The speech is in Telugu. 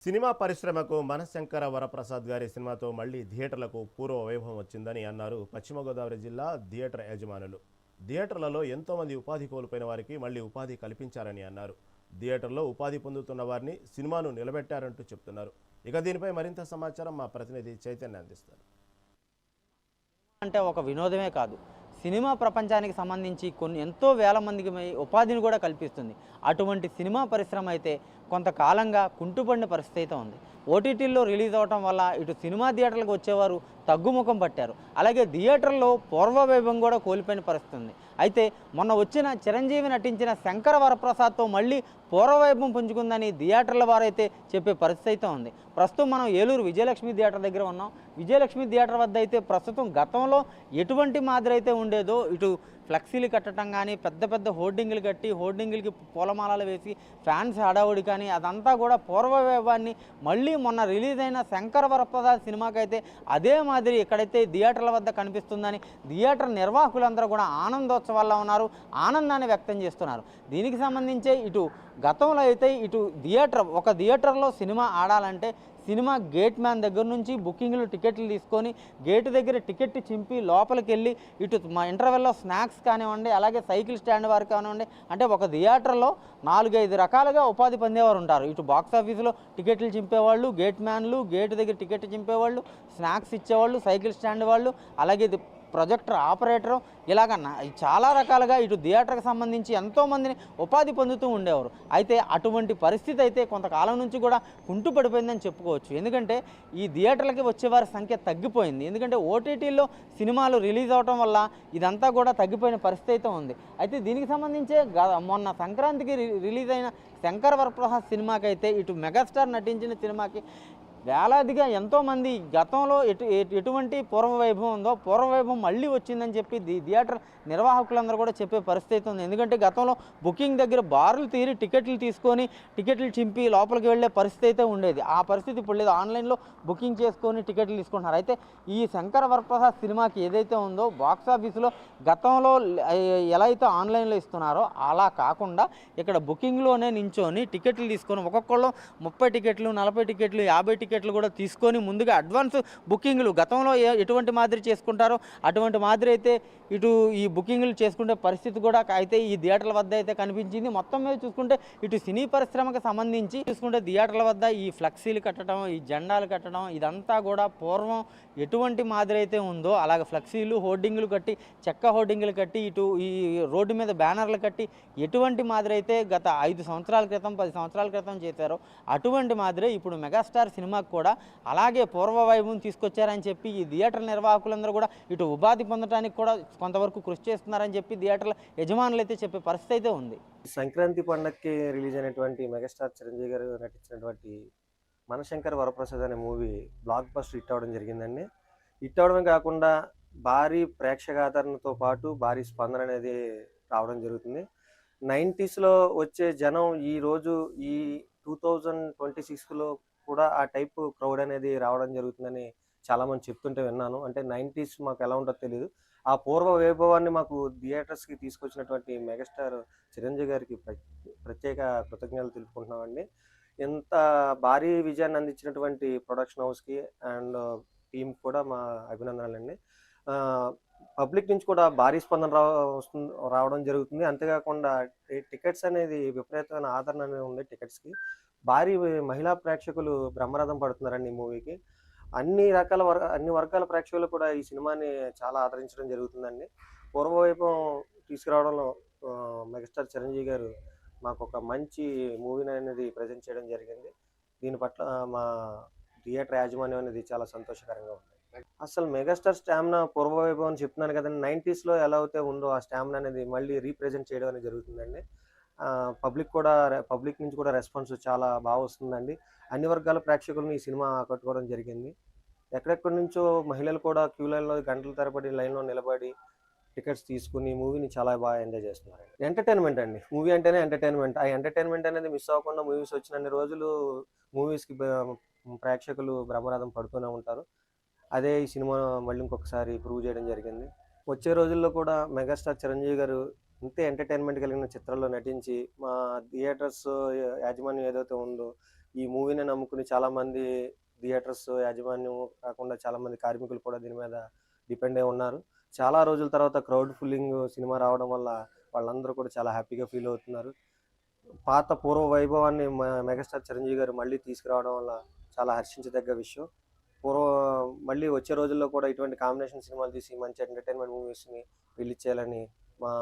సినిమా పరిశ్రమకు మనశంకర వరప్రసాద్ గారి సినిమాతో మళ్లీ థియేటర్లకు పూర్వ వైభవం వచ్చిందని అన్నారు పశ్చిమ గోదావరి జిల్లా థియేటర్ యజమానులు. థియేటర్లలో ఎంతోమంది ఉపాధి కోల్పోయిన వారికి మళ్లీ ఉపాధి కల్పించారని అన్నారు. థియేటర్లో ఉపాధి పొందుతున్న వారిని సినిమాను నిలబెట్టారంటూ చెప్తున్నారు. ఇక దీనిపై మరింత సమాచారం మా ప్రతినిధి చైతన్య అందిస్తారు. అంటే ఒక వినోదమే కాదు, సినిమా ప్రపంచానికి సంబంధించి ఎంతో వేల మందికి ఉపాధిని కూడా కల్పిస్తుంది. అటువంటి సినిమా పరిశ్రమ అయితే కొంతకాలంగా కుంటుపడిన పరిస్థితి అయితే ఉంది. ఓటీటీల్లో రిలీజ్ అవడం వల్ల ఇటు సినిమా థియేటర్లకు వచ్చేవారు తగ్గుముఖం పట్టారు. అలాగే థియేటర్లో పూర్వవైభవం కూడా కోల్పోయిన పరిస్థితి ఉంది. అయితే మొన్న వచ్చిన చిరంజీవి నటించిన శంకర వరప్రసాద్తో మళ్ళీ పూర్వవైభవం పుంజుకుందని థియేటర్ల వారైతే చెప్పే పరిస్థితి అయితే ఉంది. ప్రస్తుతం మనం ఏలూరు విజయలక్ష్మి థియేటర్ దగ్గర ఉన్నాం. విజయలక్ష్మి థియేటర్ వద్ద అయితే ప్రస్తుతం గతంలో ఎటువంటి మాదిరి అయితే ఉండేదో, ఇటు ఫ్లెక్సీలు కట్టడం కానీ, పెద్ద పెద్ద హోర్డింగులు కట్టి హోర్డింగులకి పూలమాలలు వేసి ఫ్యాన్స్ హడావుడి కానీ, అదంతా కూడా పూర్వవైభవాన్ని మళ్ళీ మొన్న రిలీజ్ అయిన శంకర వరప్రసాద్ సినిమాకైతే అదే మాదిరి ఇక్కడైతే థియేటర్ల వద్ద కనిపిస్తుందని థియేటర్ నిర్వాహకులందరూ కూడా ఆనందోత్సవాల్లో ఉన్నారు, ఆనందాన్ని వ్యక్తం చేస్తున్నారు. దీనికి సంబంధించే ఇటు గతంలో అయితే ఇటు ఒక థియేటర్లో సినిమా ఆడాలంటే సినిమా గేట్ మ్యాన్ దగ్గర నుంచి బుకింగ్లు టికెట్లు తీసుకొని గేటు దగ్గర టికెట్ చింపి లోపలికి వెళ్ళి ఇటు మా ఇంటర్వెల్లో స్నాక్స్ కానివ్వండి, అలాగే సైకిల్ స్టాండ్ వారు కానివ్వండి, అంటే ఒక థియేటర్లో 4-5 రకాలుగా ఉపాధి పొందేవారు ఉంటారు. ఇటు బాక్స్ ఆఫీసులో టికెట్లు చింపేవాళ్ళు, గేట్ మ్యాన్లు, గేటు దగ్గర టికెట్ చింపేవాళ్ళు, స్నాక్స్ ఇచ్చేవాళ్ళు, సైకిల్ స్టాండ్ వాళ్ళు, అలాగే ప్రొజెక్టర్ ఆపరేటరు, ఇలాగ చాలా రకాలుగా ఇటు థియేటర్కి సంబంధించి ఎంతోమందిని ఉపాధి పొందుతూ ఉండేవారు. అయితే అటువంటి పరిస్థితి అయితే కొంతకాలం నుంచి కూడా కుంటుపడిపోయిందని చెప్పుకోవచ్చు. ఎందుకంటే ఈ థియేటర్లకి వచ్చేవారి సంఖ్య తగ్గిపోయింది. ఎందుకంటే ఓటీటీల్లో సినిమాలు రిలీజ్ అవడం వల్ల ఇదంతా కూడా తగ్గిపోయిన పరిస్థితి అయితే ఉంది. అయితే దీనికి సంబంధించే మొన్న సంక్రాంతికి రిలీజ్ అయిన శంకర వరప్రసాద్ సినిమాకైతే ఇటు మెగాస్టార్ నటించిన సినిమాకి వేలాదిగా ఎంతోమంది గతంలో ఎటువంటి పూర్వవైభవం ఉందో పూర్వవైభవం మళ్ళీ వచ్చిందని చెప్పి థియేటర్ నిర్వాహకులందరూ కూడా చెప్పే పరిస్థితి ఉంది. ఎందుకంటే గతంలో బుకింగ్ దగ్గర బారులు తీరి టికెట్లు తీసుకొని టికెట్లు చింపి లోపలికి వెళ్ళే పరిస్థితి అయితే ఉండేది. ఆ పరిస్థితి ఇప్పుడు లేదు. ఆన్లైన్లో బుకింగ్ చేసుకొని టికెట్లు తీసుకుంటున్నారు. అయితే ఈ శంకర వరప్రసాద్ సినిమాకి ఏదైతే ఉందో బాక్స్ ఆఫీసులో గతంలో ఎలా అయితే ఆన్లైన్లో ఇస్తున్నారో అలా కాకుండా ఇక్కడ బుకింగ్లోనే నించొని టికెట్లు తీసుకొని ఒక్కొక్కళ్ళు 30 టికెట్లు, 40 టికెట్లు, 50 టికెట్లు కూడా తీసుకొని ముందుగా అడ్వాన్స్ బుకింగ్లు గతంలో ఎటువంటి మాదిరి చేసుకుంటారో అటువంటి మాదిరి అయితే ఇటు ఈ బుకింగ్లు చేసుకునే పరిస్థితి కూడా అయితే ఈ థియేటర్ల వద్ద అయితే కనిపించింది. మొత్తం మీద చూసుకుంటే ఇటు సినీ పరిశ్రమకు సంబంధించి చూసుకుంటే థియేటర్ల వద్ద ఈ ఫ్లెక్సీలు కట్టడం, ఈ జెండాలు కట్టడం, ఇదంతా కూడా పూర్వం ఎటువంటి మాదిరి అయితే ఉందో అలాగే ఫ్లెక్సీలు, హోర్డింగులు కట్టి, చెక్క హోర్డింగులు కట్టి, ఇటు ఈ రోడ్డు మీద బ్యానర్లు కట్టి ఎటువంటి మాదిరి అయితే గత 5 సంవత్సరాల క్రితం 10 సంవత్సరాల క్రితం చేశారో అటువంటి మాదిరి ఇప్పుడు మెగాస్టార్ సినిమాకు కూడా అలాగే పూర్వవైభవం తీసుకొచ్చారని చెప్పి ఈ థియేటర్ నిర్వాహకులందరూ కూడా ఇటు ఉపాధి పొందడానికి కూడా కొంతవరకు కృషి చేస్తున్నారని చెప్పి థియేటర్ల యజమానులు అయితే చెప్పే పరిస్థితి అయితే ఉంది. సంక్రాంతి పండగకి రిలీజ్ అయినటువంటి మెగాస్టార్ చిరంజీవి గారు నటించినటువంటి మనశంకర్ వరప్రసాద్ అనే మూవీ బ్లాక్ బస్టర్ హిట్ అవ్వడం జరిగిందండి. హిట్ అవ్వడమే కాకుండా భారీ ప్రేక్షకాదరణతో పాటు భారీ స్పందన అనేది రావడం జరుగుతుంది. 90స్లో వచ్చే జనం ఈరోజు ఈ 2026లో కూడా ఆ టైప్ క్రౌడ్ అనేది రావడం జరుగుతుందని చాలామంది చెప్తుంటే విన్నాను. అంటే 90s మాకు ఎలా ఉంటుందో తెలియదు. ఆ పూర్వ వైభవాన్ని మాకు థియేటర్స్కి తీసుకొచ్చినటువంటి మెగాస్టార్ చిరంజీవి గారికి ప్రత్యేక కృతజ్ఞతలు తెలుపుకుంటున్నామండి. ఇంత భారీ విజయాన్ని అందించినటువంటి ప్రొడక్షన్ హౌస్కి అండ్ టీమ్ కూడా మా అభినందనలండి. పబ్లిక్ నుంచి కూడా భారీ స్పందన రావడం జరుగుతుంది. అంతేకాకుండా టికెట్స్ అనేది విపరీతమైన ఆదరణ అనేది ఉంది. టికెట్స్కి భారీ మహిళా ప్రేక్షకులు బ్రహ్మరథం పడుతున్నారండి ఈ మూవీకి. అన్ని వర్గాల ప్రేక్షకులు కూడా ఈ సినిమాని చాలా ఆదరించడం జరుగుతుందండి. పూర్వవైభవం తీసుకురావడంలో మెగాస్టార్ చిరంజీవి గారు మాకు ఒక మంచి మూవీని అనేది ప్రజెంట్ చేయడం జరిగింది. దీని పట్ల మా థియేటర్ యాజమాన్యం అనేది చాలా సంతోషకరంగా ఉంది. అసలు మెగాస్టార్ స్టామినా పూర్వవైభవం అని చెప్తున్నాను కదండి. 90స్లో ఎలా అయితే ఉందో ఆ స్టామినా అనేది మళ్ళీ రీప్రజెంట్ చేయడం అనేది జరుగుతుందండి. పబ్లిక్ నుంచి కూడా రెస్పాన్స్ చాలా బాగా వస్తుందండి. అన్ని వర్గాల ప్రేక్షకులను ఈ సినిమా ఆకట్టుకోవడం జరిగింది. ఎక్కడెక్కడి నుంచో మహిళలు కూడా క్యూ లైన్లో గంటల తరబడి లైన్లో నిలబడి టికెట్స్ తీసుకుని మూవీని చాలా బాగా ఎంజాయ్ చేస్తున్నారు. ఎంటర్టైన్మెంట్ అండి. మూవీ అంటేనే ఎంటర్టైన్మెంట్. ఆ ఎంటర్టైన్మెంట్ అనేది మిస్ అవ్వకుండా మూవీస్ వచ్చినన్ని రోజులు మూవీస్కి ప్రేక్షకులు బ్రహ్మరథం పడుతూనే ఉంటారు. అదే ఈ సినిమా మళ్ళీ ఇంకొకసారి ప్రూవ్ చేయడం జరిగింది. వచ్చే రోజుల్లో కూడా మెగాస్టార్ చిరంజీవి గారు ఇంతే ఎంటర్టైన్మెంట్ కలిగిన చిత్రాల్లో నటించి మా థియేటర్స్ యాజమాన్యం ఏదైతే ఉందో ఈ మూవీని నమ్ముకుని చాలామంది థియేటర్స్ యాజమాన్యం కాకుండా చాలామంది కార్మికులు కూడా దీని మీద డిపెండ్ అయి ఉన్నారు. చాలా రోజుల తర్వాత క్రౌడ్ ఫుల్లింగ్ సినిమా రావడం వల్ల వాళ్ళందరూ కూడా చాలా హ్యాపీగా ఫీల్ అవుతున్నారు. పాత పూర్వ వైభవాన్ని మెగాస్టార్ చిరంజీవి గారు మళ్ళీ తీసుకురావడం వల్ల చాలా హర్షించదగ్గ విషయం. మళ్ళీ వచ్చే రోజుల్లో కూడా ఇటువంటి కాంబినేషన్ సినిమాలు తీసి మంచి ఎంటర్టైన్మెంట్ మూవీస్ని రిలీజ్ చేయాలని మా